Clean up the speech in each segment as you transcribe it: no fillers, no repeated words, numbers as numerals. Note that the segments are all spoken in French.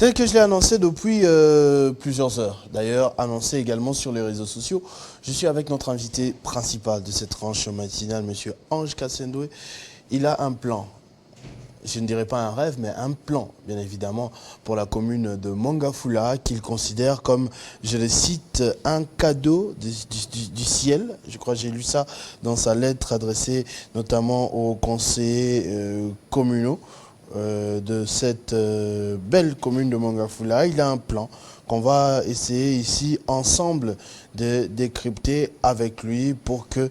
Tel que je l'ai annoncé depuis plusieurs heures, d'ailleurs annoncé également sur les réseaux sociaux, je suis avec notre invité principal de cette tranche matinale, M. Ange Kassendoué. Il a un plan, je ne dirais pas un rêve, mais un plan, bien évidemment, pour la commune de Mongafula, qu'il considère comme, je le cite, un cadeau du ciel. Je crois que j'ai lu ça dans sa lettre adressée notamment aux conseillers communaux de cette belle commune de Mongafula. Il a un plan qu'on va essayer ici ensemble de décrypter avec lui pour que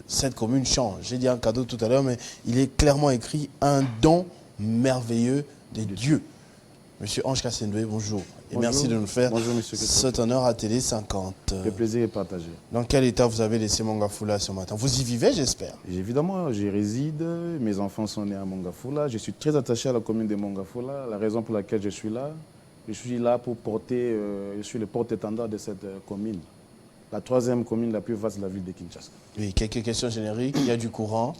cette commune change. J'ai dit un cadeau tout à l'heure, mais il est clairement écrit un don merveilleux des dieux. Monsieur Ange Kassendoué, bonjour. Et bonjour. Merci de nous faire Bonjour, cet honneur à Télé 50. Le plaisir est partagé. Dans quel état vous avez laissé Mongafula ce matin? Vous y vivez, j'espère? Évidemment, j'y réside. Mes enfants sont nés à Mongafula. Je suis très attaché à la commune de Mongafula. La raison pour laquelle je suis là pour porter, je suis le porte-étendard de cette commune. La troisième commune la plus vaste de la ville de Kinshasa. Oui, quelques questions génériques. Il y a du courant.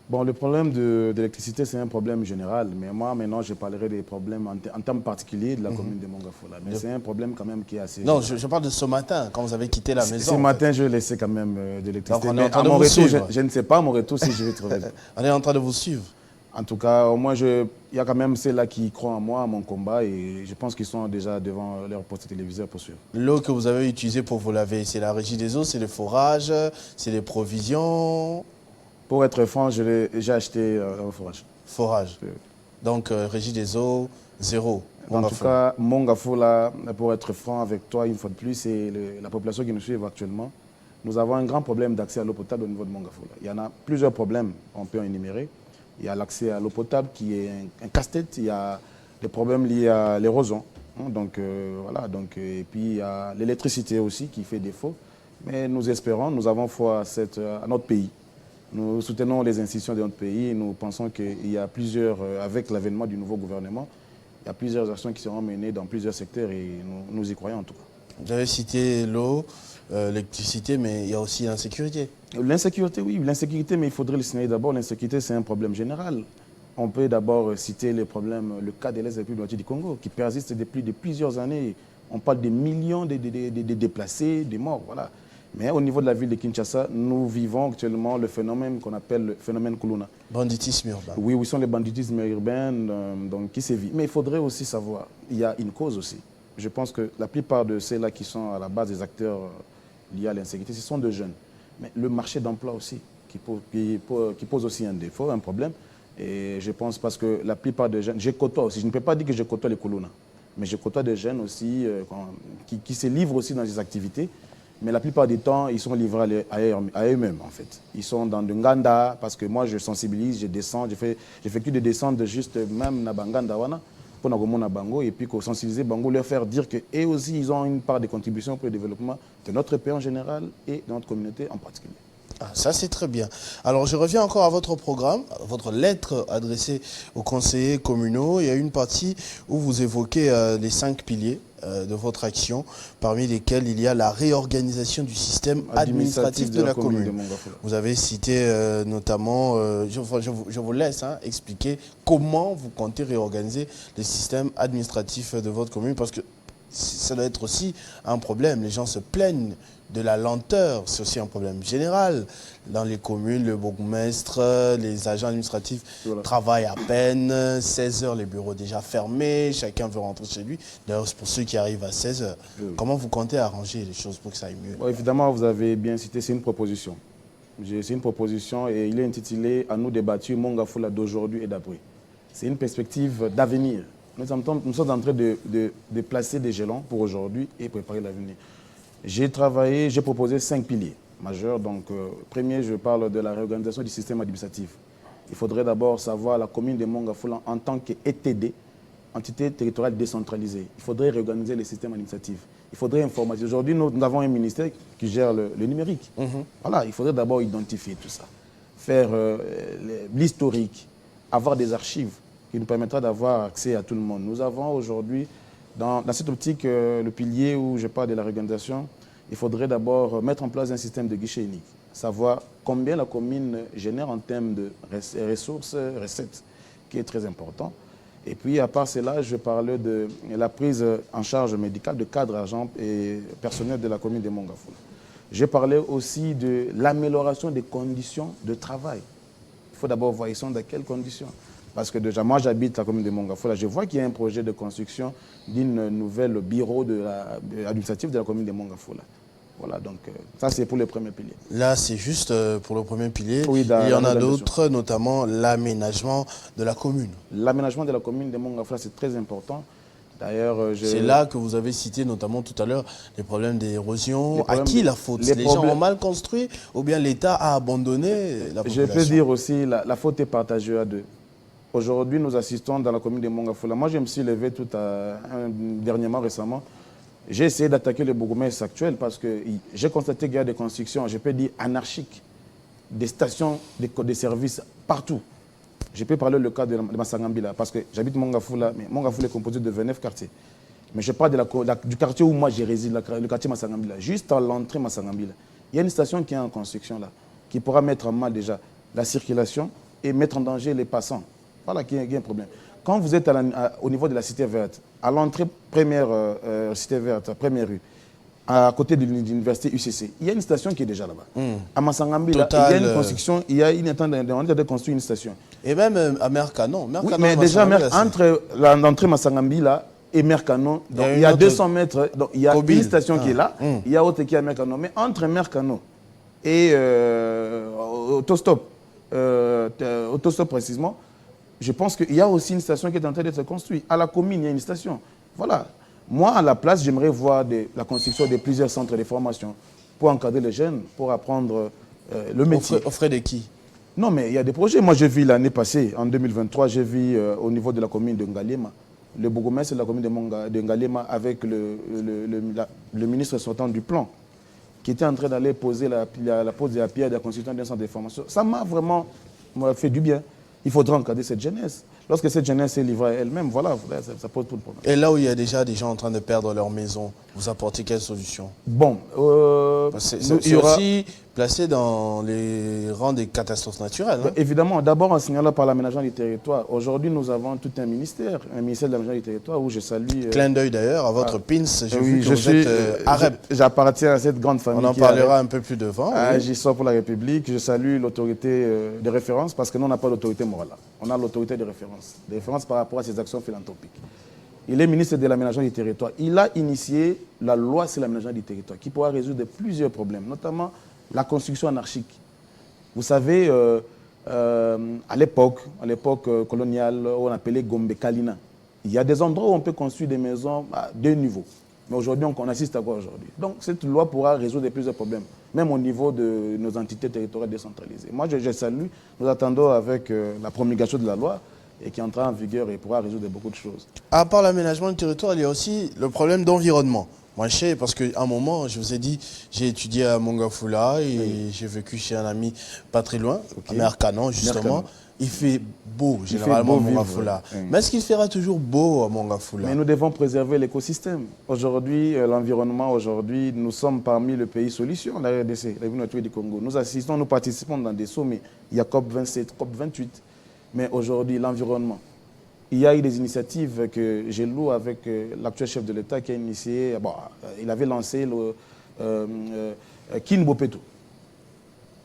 Bon, le problème de l'électricité, c'est un problème général. Mais moi, maintenant, je parlerai des problèmes en termes particuliers de la commune de Mongafula. Mais c'est un problème quand même qui est assez... Non, je parle de ce matin, quand vous avez quitté la maison. Ce matin, je laissais quand même de l'électricité. Donc, on est en train de mon vous retour, suivre. je ne sais pas à mon retour si je vais trouver. On est en train de vous suivre. En tout cas, au moins, il y a quand même ceux-là qui croient en moi, à mon combat, et je pense qu'ils sont déjà devant leur poste téléviseur pour suivre. L'eau que vous avez utilisée pour vous laver, c'est la régie des eaux, c'est le forage, c'est les provisions? Pour être franc, j'ai acheté un forage. Forage. Donc, régie des eaux, zéro. En tout cas, Mongafula, pour être franc avec toi, une fois de plus, c'est la population qui nous suit actuellement. Nous avons un grand problème d'accès à l'eau potable au niveau de Mongafula. Il y en a plusieurs problèmes, on peut en énumérer. Il y a l'accès à l'eau potable qui est un casse-tête. Il y a des problèmes liés à l'érosion. Donc, voilà. Donc, et puis, il y a l'électricité aussi qui fait défaut. Mais nous espérons, nous avons foi à notre pays. Nous soutenons les institutions de notre pays et nous pensons qu'il y a plusieurs, avec l'avènement du nouveau gouvernement, il y a plusieurs actions qui seront menées dans plusieurs secteurs et nous y croyons en tout cas. Vous avez cité l'eau, l'électricité, mais il y a aussi l'insécurité. L'insécurité, oui, l'insécurité, mais il faudrait le signaler d'abord. L'insécurité, c'est un problème général. On peut d'abord citer les problèmes, le cas de l'Est du Congo, qui persiste depuis plusieurs années. On parle de millions de déplacés, de morts, voilà. Mais au niveau de la ville de Kinshasa, nous vivons actuellement le phénomène qu'on appelle le phénomène Kuluna. Banditisme urbain. Oui, oui, sont les banditismes urbains donc, qui sévit. Mais il faudrait aussi savoir, il y a une cause aussi. Je pense que la plupart de ceux-là qui sont à la base des acteurs liés à l'insécurité, ce sont des jeunes. Mais le marché d'emploi aussi, qui pose aussi un défaut, un problème. Et je pense parce que la plupart des jeunes, je côtoie aussi, je ne peux pas dire que je côtoie les Kuluna, mais je côtoie des jeunes aussi qui se livrent aussi dans des activités. Mais la plupart du temps, ils sont livrés à eux-mêmes, en fait. Ils sont dans de Nganda, parce que moi, je sensibilise, je descends, j'effectue des descentes juste même dans Nganda, pour nous Bango, et puis sensibiliser Bango, leur faire dire qu'eux aussi, ils ont une part de contribution pour le développement de notre pays en général et de notre communauté en particulier. Ah, ça, c'est très bien. Alors, je reviens encore à votre programme, à votre lettre adressée aux conseillers communaux. Il y a une partie où vous évoquez les 5 piliers de votre action, parmi lesquels il y a la réorganisation du système administratif de la commune. Vous avez cité notamment, je vous laisse expliquer comment vous comptez réorganiser le système administratif de votre commune, parce que ça doit être aussi un problème. Les gens se plaignent de la lenteur, c'est aussi un problème général. Dans les communes, le bourgmestre, les agents administratifs travaillent à peine, 16 heures, les bureaux déjà fermés, chacun veut rentrer chez lui. D'ailleurs, c'est pour ceux qui arrivent à 16 heures. Comment vous comptez arranger les choses pour que ça aille mieux? Bon, évidemment, vous avez bien cité, c'est une proposition. C'est une proposition et il est intitulé « À nous débattre Mongafula d'aujourd'hui et d'après ». C'est une perspective d'avenir. Nous sommes en train de placer des jalons pour aujourd'hui et préparer l'avenir. J'ai proposé 5 piliers majeurs. Donc, premier, je parle de la réorganisation du système administratif. Il faudrait d'abord savoir la commune de Mongafula en tant qu'ETD, entité territoriale décentralisée. Il faudrait réorganiser le système administratif. Il faudrait informatiser. Aujourd'hui, nous avons un ministère qui gère le numérique. Voilà, il faudrait d'abord identifier tout ça, faire l'historique, avoir des archives qui nous permettra d'avoir accès à tout le monde. Nous avons aujourd'hui, dans cette optique, le pilier où je parle de la réorganisation, il faudrait d'abord mettre en place un système de guichet unique, savoir combien la commune génère en termes de ressources, recettes, qui est très important. Et puis, à part cela, je parlais de la prise en charge médicale de cadres, agents et personnels de la commune de Mongafula. J'ai parlé aussi de l'amélioration des conditions de travail. Il faut d'abord voir, ils sont dans quelles conditions. Parce que déjà, moi, j'habite la commune de Mongafula. Je vois qu'il y a un projet de construction d'une nouvelle bureau administratif de la commune de Mongafula. Voilà, donc ça, c'est pour le premier pilier. Là, c'est juste pour le premier pilier. Oui, il y en a d'autres, notamment l'aménagement de la commune. L'aménagement de la commune de Mongafula, c'est très important. D'ailleurs, c'est là que vous avez cité notamment tout à l'heure les problèmes d'érosion. À qui la faute? Les gens ont mal construit ou bien l'État a abandonné la population? Je peux dire aussi la faute est partagée à deux. Aujourd'hui, nous assistons dans la commune de Mongafula. Moi, je me suis levé dernièrement, récemment. J'ai essayé d'attaquer le bourgmestre actuel parce que j'ai constaté qu'il y a des constructions, je peux dire anarchiques, des stations de services partout. Je peux parler le cas de Masangambila parce que j'habite Mongafula, mais Mongafula est composé de 29 quartiers. Mais je parle du quartier où moi je réside, le quartier Masangambila. Juste à l'entrée Masangambila, il y a une station qui est en construction là, qui pourra mettre en mal déjà la circulation et mettre en danger les passants. Voilà qu'il y a un problème. Quand vous êtes au niveau de la cité verte, à l'entrée première cité verte, première rue, à côté de l'université UCC, il y a une station qui est déjà là-bas. À Masangambila, il y a une construction, on est de construire une station. Et même à Mercano. Oui, mais déjà, entre l'entrée Masangambila et Mercano, il y a 200 mètres, donc il y a une station qui est là, il y a autre qui est à Mercano. Mais entre Mercano et Autostop précisément, je pense qu'il y a aussi une station qui est en train d'être construite. À la commune, il y a une station. Voilà. Moi, à la place, j'aimerais voir la construction de plusieurs centres de formation pour encadrer les jeunes, pour apprendre le métier. Au frais de qui? Non, mais il y a des projets. Moi, j'ai vu l'année passée, en 2023, j'ai vu au niveau de la commune de Ngalema, le bourgmestre de la commune de Ngalema avec le ministre sortant du plan, qui était en train d'aller poser la pose de la pierre de la construction d'un centre de formation. Ça m'a vraiment fait du bien. Il faudra encadrer cette jeunesse. Lorsque cette jeunesse est livrée à elle-même, voilà, ça pose tout le problème. Et là où il y a déjà des gens en train de perdre leur maison, vous apportez quelle solution? Bon, c'est aussi placé dans les rangs des catastrophes naturelles. Hein? Évidemment, d'abord en signalant par l'aménagement du territoire. Aujourd'hui, nous avons tout un ministère de l'aménagement du territoire où je salue... Clin d'œil d'ailleurs à votre PINS, vous êtes AREP. J'appartiens à cette grande famille. On en parlera un peu plus devant. Oui. J'y sors pour la République. Je salue l'autorité de référence parce que nous, on n'a pas d'autorité morale. On a l'autorité de référence par rapport à ses actions philanthropiques. Il est ministre de l'aménagement du territoire. Il a initié la loi sur l'aménagement du territoire qui pourra résoudre plusieurs problèmes, notamment la construction anarchique. Vous savez, à l'époque coloniale, on appelait Gombe Kalina. Il y a des endroits où on peut construire des maisons à 2 niveaux. Mais aujourd'hui, on assiste à quoi aujourd'hui? Donc, cette loi pourra résoudre plusieurs problèmes, même au niveau de nos entités territoriales décentralisées. Moi, je salue. Nous attendons avec la promulgation de la loi et qui entrera en vigueur et pourra résoudre beaucoup de choses. À part l'aménagement du territoire, il y a aussi le problème d'environnement. Moi, je sais, parce qu'à un moment, je vous ai dit, j'ai étudié à Mongafula et j'ai vécu chez un ami pas très loin, à Mercano, justement. Il fait beau, généralement, à Mongafula. Mais est-ce qu'il fera toujours beau à Mongafula? Mais nous devons préserver l'écosystème. Aujourd'hui, l'environnement, aujourd'hui, nous sommes parmi les pays solutions, la RDC, la République du Congo. Nous assistons, nous participons dans des sommets. Il y a COP27, COP28. Mais aujourd'hui, l'environnement. Il y a eu des initiatives que j'ai louées avec l'actuel chef de l'État qui a initié. Bon, il avait lancé le Kinbopeto.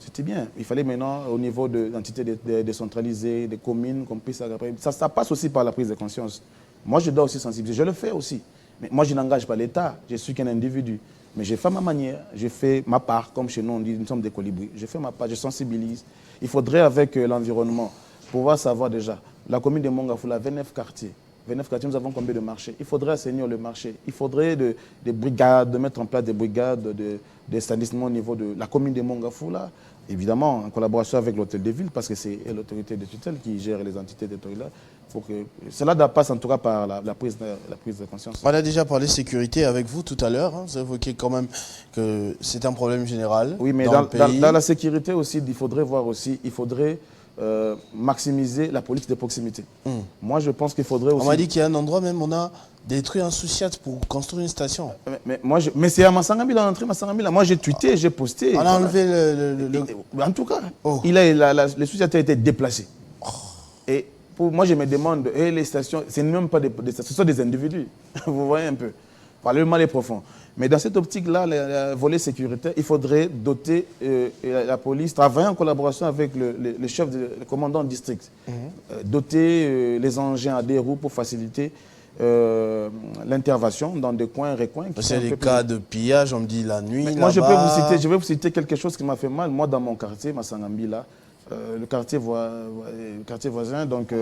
C'était bien. Il fallait maintenant, au niveau de l'entité décentralisée, des communes, qu'on puisse... Ça passe aussi par la prise de conscience. Moi, je dois aussi sensibiliser. Je le fais aussi. Mais moi, je n'engage pas l'État. Je suis qu'un individu. Mais j'ai fait ma manière. J'ai fait ma part. Comme chez nous, on dit, nous sommes des colibris. J'ai fait ma part. Je sensibilise. Il faudrait, avec l'environnement, pouvoir savoir déjà. La commune de Mongafula, 29 quartiers. 29 quartiers, nous avons combien de marchés? Il faudrait assainir le marché. Il faudrait des brigades, de mettre en place des brigades d'assainissement au niveau de la commune de Mongafula. Évidemment, en collaboration avec l'hôtel de ville, parce que c'est l'autorité de tutelle qui gère les entités territoriales. Cela passe en tout cas par la prise de conscience. On a déjà parlé sécurité avec vous tout à l'heure. Hein. Vous évoquez quand même que c'est un problème général. Oui, mais dans la sécurité aussi, il faudrait voir aussi, maximiser la politique de proximité. Moi, je pense qu'il faudrait aussi... On m'a dit qu'il y a un endroit même, on a détruit un Souciat pour construire une station. Mais c'est à Masangambila, l'entrée Masangambila. Moi, j'ai tweeté, j'ai posté. On a enlevé En tout cas, le Souciat a été déplacé. Et moi, je me demande, les stations, ce n'est même pas des stations, ce sont des individus. Vous voyez un peu. Enfin, le mal est profond. Mais dans cette optique-là, le volet sécuritaire, il faudrait doter la police, travailler en collaboration avec le chef, le commandant de district, doter les engins à des roues pour faciliter l'intervention dans des coins, recoins. C'est des cas de pillage, on me dit la nuit. Moi, je vais vous citer quelque chose qui m'a fait mal. Moi, dans mon quartier, Massangambi, là, le quartier voisin, donc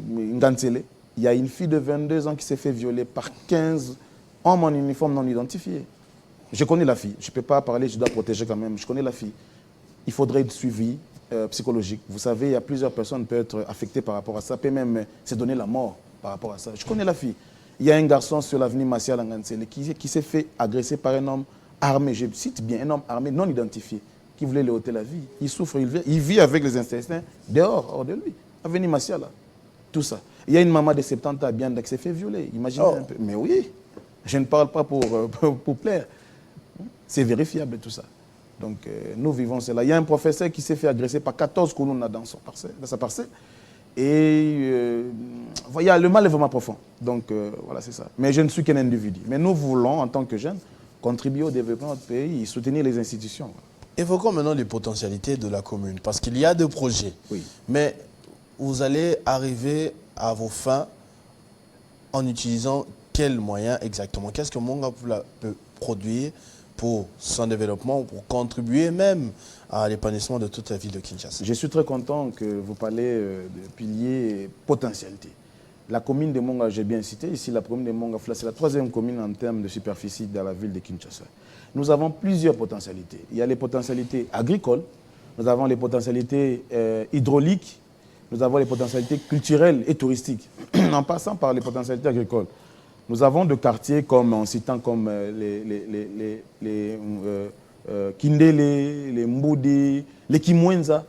Ngantsele, il y a une fille de 22 ans qui s'est fait violer par 15 hommes en uniforme non identifiés. Je connais la fille. Je ne peux pas parler, je dois protéger quand même. Je connais la fille. Il faudrait être suivi psychologique. Vous savez, il y a plusieurs personnes qui peuvent être affectées par rapport à ça, peut même se donner la mort par rapport à ça. Je connais la fille. Il y a un garçon sur l'avenue Martial à Ngantsele qui s'est fait agresser par un homme armé. Je cite bien, un homme armé non identifié qui voulait lui ôter la vie. Il souffre, il vit avec les intestins dehors, hors de lui. Avenue Martial, tout ça. Il y a une maman de 70 ans à Bianda qui s'est fait violer. Imaginez un peu. Mais oui, je ne parle pas pour plaire. C'est vérifiable tout ça. Donc nous vivons cela. Il y a un professeur qui s'est fait agresser par 14 colonnes dans sa parcelle. Et voilà, le mal est vraiment profond. Donc voilà, c'est ça. Mais je ne suis qu'un individu. Mais nous voulons, en tant que jeunes, contribuer au développement de notre pays, soutenir les institutions. Voilà. Évoquons maintenant les potentialités de la commune. Parce qu'il y a des projets. Oui. Mais vous allez arriver à vos fins en utilisant quels moyens exactement? Qu'est-ce que Mongafula peut produire pour son développement ou pour contribuer même à l'épanouissement de toute la ville de Kinshasa? Je suis très content que vous parlez de piliers potentialité. La commune de Monga, j'ai bien cité, ici la commune de Mongafula, c'est la 3e commune en termes de superficie dans la ville de Kinshasa. Nous avons plusieurs potentialités. Il y a les potentialités agricoles, nous avons les potentialités hydrauliques, nous avons les potentialités culturelles et touristiques. En passant par les potentialités agricoles, nous avons des quartiers comme, en citant comme les Kindele, les Mboudi, les Kimwenza,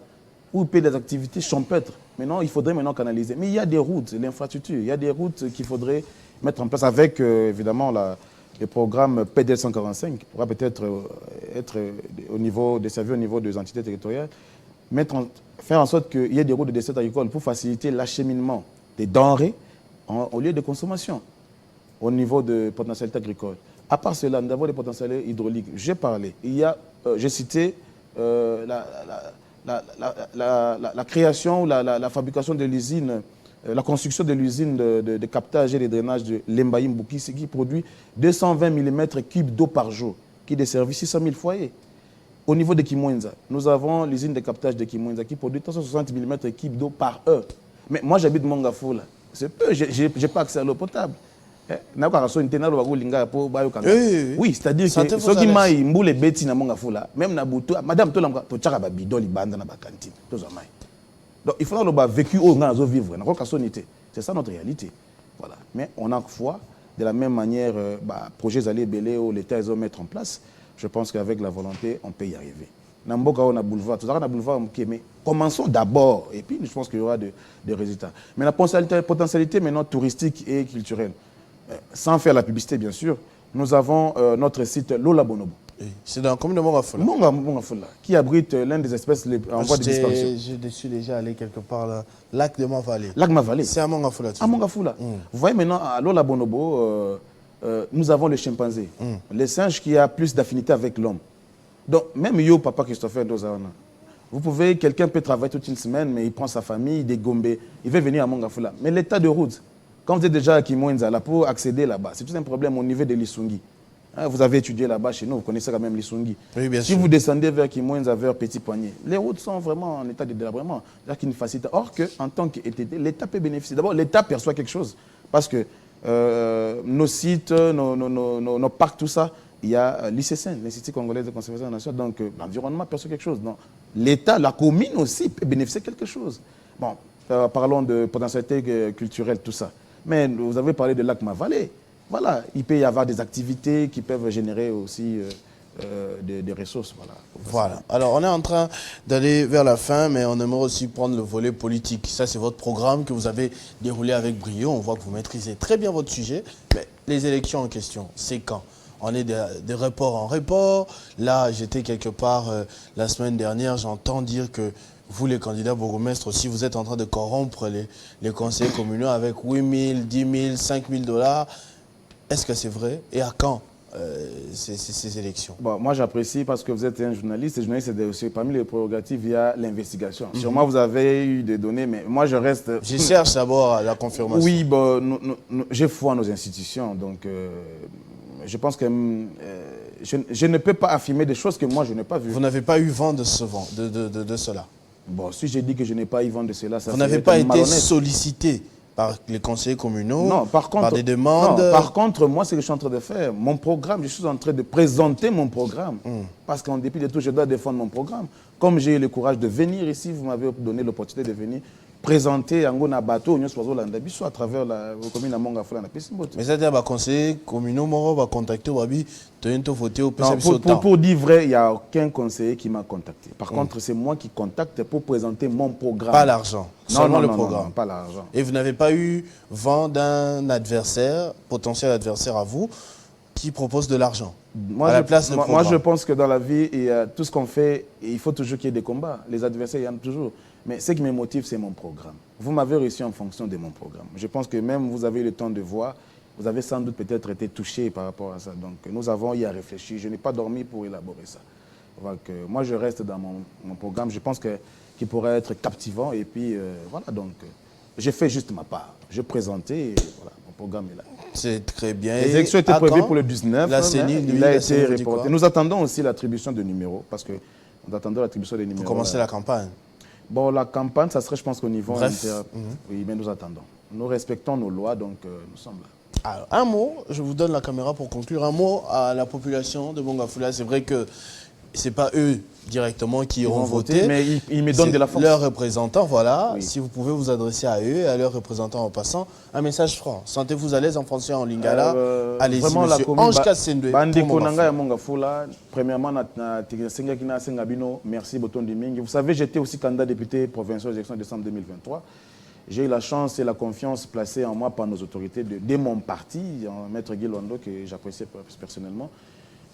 où il peut y avoir des activités champêtres. Maintenant, il faudrait maintenant canaliser. Mais il y a des routes, l'infrastructure, il y a des routes qu'il faudrait mettre en place avec, évidemment, le programme PDL 145, qui pourra peut-être être au niveau, desservi au niveau des entités territoriales, faire en sorte qu'il y ait des routes de dessert agricole pour faciliter l'acheminement des denrées au lieu de consommation au niveau de potentialité agricole. À part cela, nous avons des potentialités hydrauliques. J'ai parlé. J'ai cité la création, la fabrication de l'usine, la construction de l'usine de captage et de drainage de Lembaï Mbouki, qui produit 220 mm3 d'eau par jour, qui desservit 600 000 foyers. Au niveau de Kimwenza, nous avons l'usine de captage de Kimwenza qui produit 360 mm3 d'eau par heure. Mais moi, j'habite Mongafula. C'est peu, je n'ai pas accès à l'eau potable. Oui, c'est-à-dire que ceux qui m'ont les bêtises na Mongafula, même na Boutou, madame, tu as un bidon, dans la cantine. Donc il faudra le vécu au vivre. C'est ça notre réalité. Voilà. Mais on a foi, de la même manière, projets allés belé où l'État ils vont mettre en place. Je pense qu'avec la volonté, on peut y arriver. Namboka, on a boulevard, tout ça, on a boulevard, mais commençons d'abord, et puis je pense qu'il y aura des résultats. Mais la potentialité maintenant touristique et culturelle, sans faire la publicité bien sûr, nous avons notre site Lola Bonobo. C'est dans la commune de Mongafula. Mongafula, qui abrite l'une des espèces en voie de disparition. Je suis déjà allé quelque part là, lac de Mavallée. Lac Mavallée. C'est à Mongafula. À Mongafula. Vous voyez maintenant, à Lola Bonobo, nous avons le chimpanzé, le singe qui a plus d'affinité avec l'homme. Donc, même yo, papa Christopher Dozana, vous pouvez, quelqu'un peut travailler toute une semaine, mais il prend sa famille, il est gombé, il veut venir à Mongafula. Mais l'état de route, quand vous êtes déjà à Kimwenza, là, pour accéder là-bas, c'est tout un problème au niveau de l'Issungi. Vous avez étudié là-bas chez nous, vous connaissez quand même l'Issungi. Oui, bien sûr. Si vous descendez vers Kimwenza, vers Petit Poignet, les routes sont vraiment en état de délabrement. C'est-à-dire qu'il nous facilite. Or qu'en tant qu'ETD, l'État peut bénéficier. D'abord, l'État perçoit quelque chose. Parce que nos sites, nos parcs, tout ça, il y a l'ICCN, l'Institut congolais de conservation de la nature, donc l'environnement perçoit quelque chose. L'État, la commune aussi peut bénéficier de quelque chose. Bon, parlons de potentialité culturelle, tout ça. Mais vous avez parlé de lac Mavallée. Voilà, il peut y avoir des activités qui peuvent générer aussi des ressources. Voilà. Alors, on est en train d'aller vers la fin, mais on aimerait aussi prendre le volet politique. Ça, c'est votre programme que vous avez déroulé avec brio. On voit que vous maîtrisez très bien votre sujet. Mais les élections en question, c'est quand? on est de report en report. Là, j'étais quelque part la semaine dernière, j'entends dire que vous, les candidats bourgmestres aussi, vous êtes en train de corrompre les conseillers communaux avec 8 000, 10 000, 5 000 $. Est-ce que c'est vrai? Et à quand ces élections? Bon, moi, j'apprécie parce que vous êtes un journaliste. Et journaliste, c'est aussi parmi les prérogatives via l'investigation. Sûrement, vous avez eu des données, mais moi, je reste... Je cherche d'abord la confirmation. Oui, bon, j'ai foi en nos institutions. Donc, je pense que je ne peux pas affirmer des choses que moi, je n'ai pas vues. Vous n'avez pas eu vent de cela? Bon, si j'ai dit que je n'ai pas eu vent de cela, ça vous n'avez pas été sollicité par les conseillers communaux, non, par contre, par des demandes? Non, par contre, moi, ce que je suis en train de faire, mon programme, je suis en train de présenter mon programme. Parce qu'en dépit de tout, je dois défendre mon programme. Comme j'ai eu le courage de venir ici, vous m'avez donné l'opportunité de venir présenter Angona Bateau, à travers la commune de Mongafula. Mais c'est-à-dire que les conseillers communaux vont contacter pour dire vrai, il n'y a aucun conseiller qui m'a contacté. Par contre, c'est moi qui contacte pour présenter mon programme. Pas l'argent, seulement le programme. Non, pas l'argent. Et vous n'avez pas eu vent d'un adversaire, potentiel adversaire à vous, qui propose de l'argent à la place de programme? Moi, je pense que dans la vie, tout ce qu'on fait, il faut toujours qu'il y ait des combats. Les adversaires, il y en a toujours. Mais ce qui me motive, c'est mon programme. Vous m'avez reçu en fonction de mon programme. Je pense que même vous avez eu le temps de voir, vous avez sans doute peut-être été touché par rapport à ça. Donc nous avons y à réfléchir. Je n'ai pas dormi pour élaborer ça. Donc, moi, je reste dans mon programme. Je pense qu'il pourrait être captivant. Et puis, voilà, donc, j'ai fait juste ma part. Je présentais et voilà, mon programme est là. C'est très bien. Les élections étaient prévues pour le 19. La CENI, il a été reporté. Nous attendons aussi l'attribution de numéros, parce que nous attendons l'attribution des numéros. Pour commencer la campagne? Bon, la campagne, ça serait, je pense, qu'au niveau bref. Oui, mais nous attendons. Nous respectons nos lois, donc nous sommes là. Alors, un mot, je vous donne la caméra pour conclure. Un mot à la population de Mongafula. C'est vrai que ce n'est pas eux directement qui iront voter, mais ils me donnent de la force. Leurs représentants, voilà. Oui. Si vous pouvez vous adresser à eux et à leurs représentants en passant, un message franc. Sentez-vous à l'aise en français, en lingala. Allez-y, monsieur Ange Kassendwe. Premièrement, merci Boton Diming. Vous savez, j'étais aussi candidat député provincial aux élections de décembre 2023. J'ai eu la chance et la confiance placée en moi par nos autorités de mon parti, Maître Guy Londo, que j'apprécie personnellement.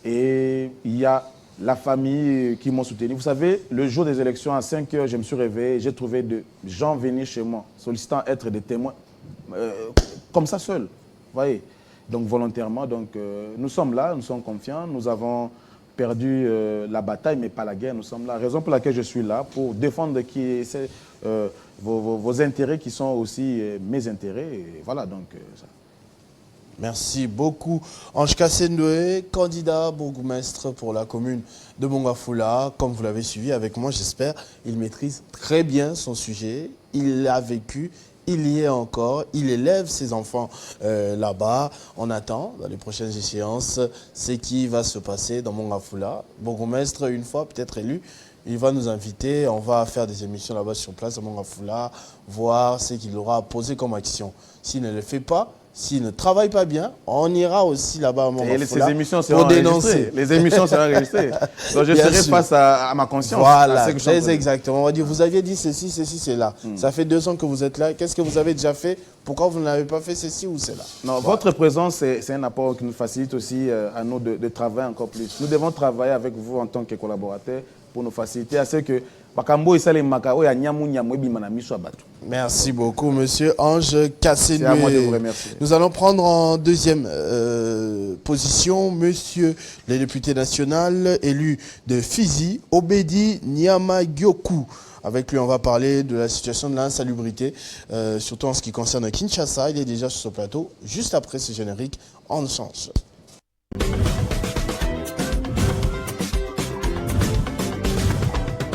Et il y a la famille qui m'ont soutenu. Vous savez, le jour des élections, à 5 h, je me suis réveillé, j'ai trouvé des gens venir chez moi, sollicitant être des témoins, comme ça seul, vous voyez. Donc volontairement, donc, nous sommes là, nous sommes confiants, nous avons perdu la bataille, mais pas la guerre, nous sommes là. La raison pour laquelle je suis là, pour défendre vos intérêts qui sont aussi mes intérêts, et voilà, donc ça. Merci beaucoup. Ange Kassendwe, candidat bourgmestre pour la commune de Mongafula. Comme vous l'avez suivi avec moi, j'espère, il maîtrise très bien son sujet. Il l'a vécu, il y est encore, il élève ses enfants là-bas. On attend, dans les prochaines échéances, ce qui va se passer dans Mongafula. Bourgmestre, une fois peut-être élu, il va nous inviter, on va faire des émissions là-bas sur place à Mongafula, voir ce qu'il aura à poser comme action. S'il ne le fait pas, s'il ne travaille pas bien, on ira aussi là-bas à Mongafula ces émissions seront pour dénoncer. Les émissions seront enregistrées. Donc je serai face à ma conscience. Voilà, très exactement. On va dire, vous aviez dit ceci, ceci, cela. Ça fait 2 ans que vous êtes là. Qu'est-ce que vous avez déjà fait? Pourquoi vous n'avez pas fait ceci ou cela? Non, votre présence, c'est un apport qui nous facilite aussi à nous de travailler encore plus. Nous devons travailler avec vous en tant que collaborateurs pour nous faciliter à ce que merci beaucoup, monsieur Ange Kassendwe. C'est à moi de vous remercier. Nous allons prendre en deuxième position monsieur le député national élu de Fizi, Obedi Nyamagyoku. Avec lui, on va parler de la situation de l'insalubrité, surtout en ce qui concerne Kinshasa. Il est déjà sur ce plateau. Juste après ce générique, on change.